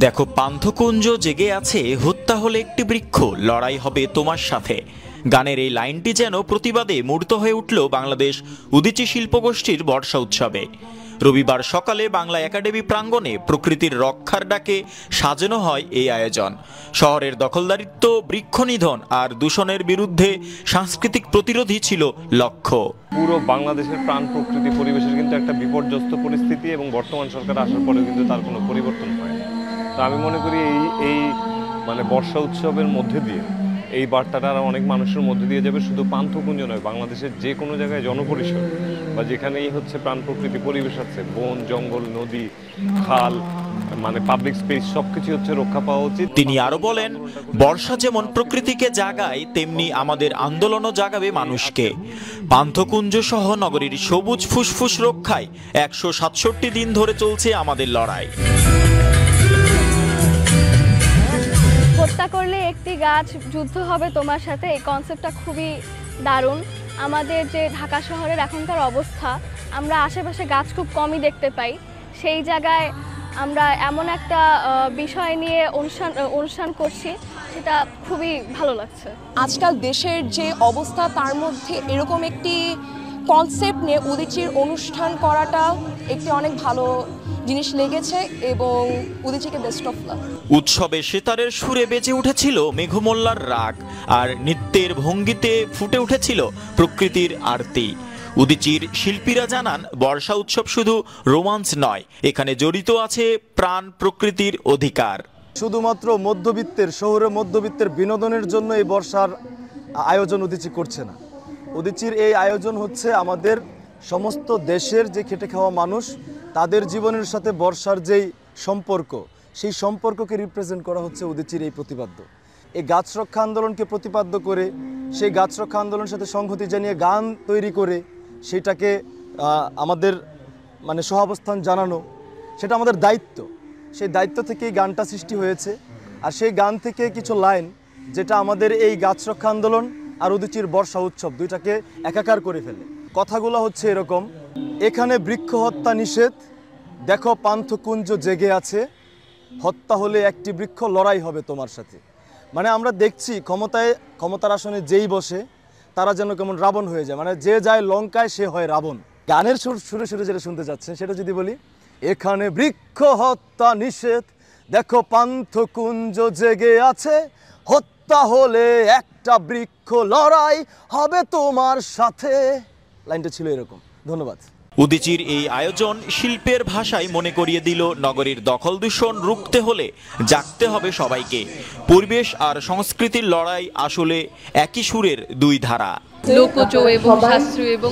দেখো পান্থকুঞ্জ জেগে আছে, হত্যা হলে একটি বৃক্ষ, লড়াই হবে তোমার সাথে। গানের এই লাইনটি যেন প্রতিবাদে মূর্ত হয়ে উঠল বাংলাদেশ উদীচী শিল্পগোষ্ঠীর বর্ষা উৎসবে। রবিবার সকালে বাংলা একাডেমি প্রাঙ্গণে প্রকৃতির রক্ষার ডাকে সাজানো হয় এই আয়োজন। শহরের দখলদারিত্ব, বৃক্ষ নিধন আর দূষণের বিরুদ্ধে সাংস্কৃতিক প্রতিরোধী ছিল লক্ষ্য। পুরো বাংলাদেশের প্রাণ প্রকৃতি পরিবেশের কিন্তু একটা বিপর্যস্ত পরিস্থিতি, এবং বর্তমান সরকার আসার পরেও কিন্তু তার কোনো পরিবর্তন হয়নি। তো আমি মনে করি এই মানে বর্ষা উৎসবের মধ্যে দিয়ে এই বার্তাটা অনেক মানুষের মধ্যে দিয়ে যাবে। শুধু পান্থকুঞ্জ নয়, বাংলাদেশের যে কোনো জায়গায় জনপরিসর বা যেখানেই হচ্ছে প্রাণ প্রকৃতি পরিবেশ আছে, বন জঙ্গল নদী খাল মানে পাবলিক স্পেস সবকিছু হচ্ছে রক্ষা পাওয়া উচিত। তিনি আরো বলেন, বর্ষা যেমন প্রকৃতিকে জাগায়, তেমনি আমাদের আন্দোলনও জাগাবে মানুষকে। পান্থকুঞ্জ সহ নগরীর সবুজ ফুসফুস রক্ষায় 167 দিন ধরে চলছে আমাদের লড়াই। হত্যা করলে একটি গাছ যুদ্ধ হবে তোমার সাথে, এই কনসেপ্টটা খুবই দারুণ। আমাদের যে ঢাকা শহরের এখনকার অবস্থা, আমরা আশেপাশে গাছ খুব কমই দেখতে পাই। সেই জায়গায় আমরা এমন একটা বিষয় নিয়ে অনুষ্ঠান করছি, সেটা খুবই ভালো লাগছে। আজকাল দেশের যে অবস্থা, তার মধ্যে এরকম একটি কনসেপ্ট নিয়ে উদীচীর অনুষ্ঠান করাটা একটি অনেক ভালো জিনিস লেগেছে, এবং উদীচীকে বেস্ট অফ লাক। উৎসবে সেতারের সুরে বেজে উঠেছিল মেঘমোল্লার রাগ, আর নৃত্যের ভঙ্গিতে ফুটে উঠেছিল প্রকৃতির আরতি। উদীচীর শিল্পীরা জানান, বর্ষা উৎসব শুধু রোমান্স নয়, এখানে জড়িত আছে প্রাণ প্রকৃতির অধিকার। শুধুমাত্র মধ্যবিত্তের, শহরের মধ্যবিত্তের বিনোদনের জন্য এই বর্ষার আয়োজন উদীচী করছে না। উদীচীর এই আয়োজন হচ্ছে আমাদের সমস্ত দেশের যে খেটে খাওয়া মানুষ, তাদের জীবনের সাথে বর্ষার যেই সম্পর্ক, সেই সম্পর্ককে রিপ্রেজেন্ট করা হচ্ছে উদীচীর এই প্রতিপাদ্য। এই গাছ রক্ষা আন্দোলনকে প্রতিপাদ্য করে, সেই গাছ রক্ষা আন্দোলনের সাথে সংহতি জানিয়ে গান তৈরি করে সেটাকে আমাদের মানে সহাবস্থান জানানো, সেটা আমাদের দায়িত্ব। সেই দায়িত্ব থেকেই গানটা সৃষ্টি হয়েছে। আর সেই গান থেকে কিছু লাইন, যেটা আমাদের এই গাছ রক্ষা আন্দোলন আর উদীচীর বর্ষা উৎসব দুইটাকে একাকার করে ফেলে। কথাগুলো হচ্ছে এরকম: এখানে বৃক্ষ হত্যা নিষেধ, দেখো পান্থকুঞ্জ জেগে আছে, হত্যা হলে একটি বৃক্ষ, লড়াই হবে তোমার সাথে। মানে আমরা দেখছি ক্ষমতার আসনে যেই বসে তারা যেন কেমন রাবণ হয়ে যায়, মানে যে যায় লঙ্কায় সে হয় রাবণ। গানের সুরে সুরে যেটা শুনতে যাচ্ছেন সেটা যদি বলি, এখানে বৃক্ষ হত্যা নিষেধ, দেখো পান্থকুঞ্জ জেগে আছে, হত্যা হলে একটা বৃক্ষ, লড়াই হবে তোমার সাথে। লাইনটা ছিল এরকম। ধন্যবাদ। উদীচীর এই আয়োজন শিল্পের ভাষায় মনে করিয়ে দিল, নগরীর দখল দূষণ রুখতে হলে জাগতে হবে সবাইকে। পরিবেশ আর সংস্কৃতির লড়াই আসলে একই সুরের দুই ধারা। লোকজ এবং শাস্ত্রীয় এবং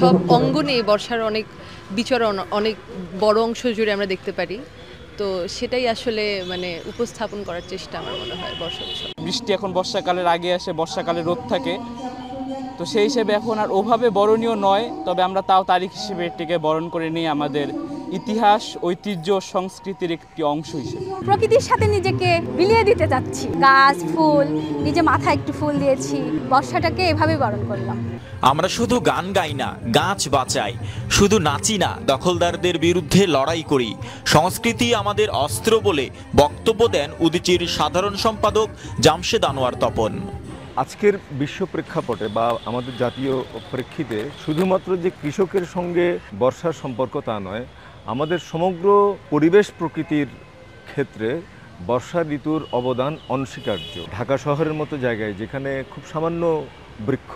সব অঙ্গনে বর্ষার অনেক বিচরণ অনেক বড় অংশ জুড়ে আমরা দেখতে পারি। তো সেটাই আসলে মানে উপস্থাপন করার চেষ্টা আমার মনে হয় বর্ষা উৎসব। বৃষ্টি এখন বর্ষাকালের আগে আসে, বর্ষাকালে রোদ থাকে, তো সেই হিসেবে এখন আর ওভাবে বরণীয় নয়। তবে আমরা তাও তারিখ হিসেবে এটিকে বরণ করে নিয়ে আমাদের ইতিহাস, ঐতিহ্য, সংস্কৃতির একটি অংশ হিসেবে প্রকৃতির সাথে নিজেকে বিলিয়ে দিতে চাচ্ছি। গাছ, ফুল, নিজে মাথায় একটু ফুল দিয়েছি, বর্ষাটাকে এভাবেই বরণ করলাম। আমরা শুধু গান গাই না, গাছ বাঁচাই, শুধু নাচি না, দখলদারদের বিরুদ্ধে লড়াই করি। সংস্কৃতি আমাদের অস্ত্র বলে বক্তব্য দেন উদীচীর সাধারণ সম্পাদক জামশেদ আনোয়ার তপন। আজকের বিশ্ব প্রেক্ষাপটে বা আমাদের জাতীয় প্রেক্ষিতে শুধুমাত্র যে কৃষকের সঙ্গে বর্ষার সম্পর্ক তা নয়, আমাদের সমগ্র পরিবেশ প্রকৃতির ক্ষেত্রে বর্ষা ঋতুর অবদান অনস্বীকার্য। ঢাকা শহরের মতো জায়গায় যেখানে খুব সামান্য বৃক্ষ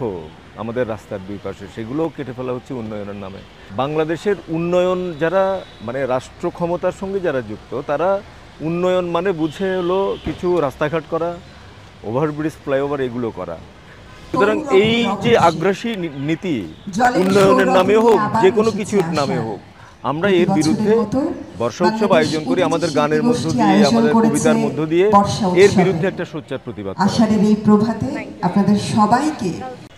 আমাদের রাস্তার দুই পাশে, সেগুলোও কেটে ফেলা হচ্ছে উন্নয়নের নামে। বাংলাদেশের উন্নয়ন যারা মানে রাষ্ট্র ক্ষমতার সঙ্গে যারা যুক্ত, তারা উন্নয়ন মানে বুঝে হলো কিছু রাস্তাঘাট করা, ওভারব্রিজ, ফ্লাইওভার এগুলো করা। সুতরাং এই যে আগ্রাসী নীতি, উন্নয়নের নামে হোক, যে কোনো কিছুর নামে হোক, আমরা এর বিরুদ্ধে বর্ষা উৎসব আয়োজন করি আমাদের গানের মধ্য দিয়ে, আমাদের কবিতার মধ্য দিয়ে এর বিরুদ্ধে একটা সোচ্চার প্রতিবাদ। আষাঢ়ের এই প্রভাতে আপনাদের সবাইকে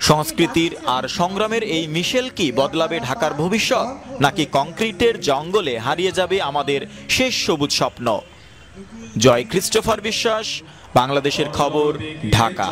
সংস্কৃতির আর সংগ্রামের এই মিশেল কি বদলাবে ঢাকার ভবিষ্যৎ, নাকি কংক্রিটের জঙ্গলে হারিয়ে যাবে আমাদের শেষ সবুজ স্বপ্ন? জয় ক্রিস্টোফার বিশ্বাস, বাংলাদেশের খবর, ঢাকা।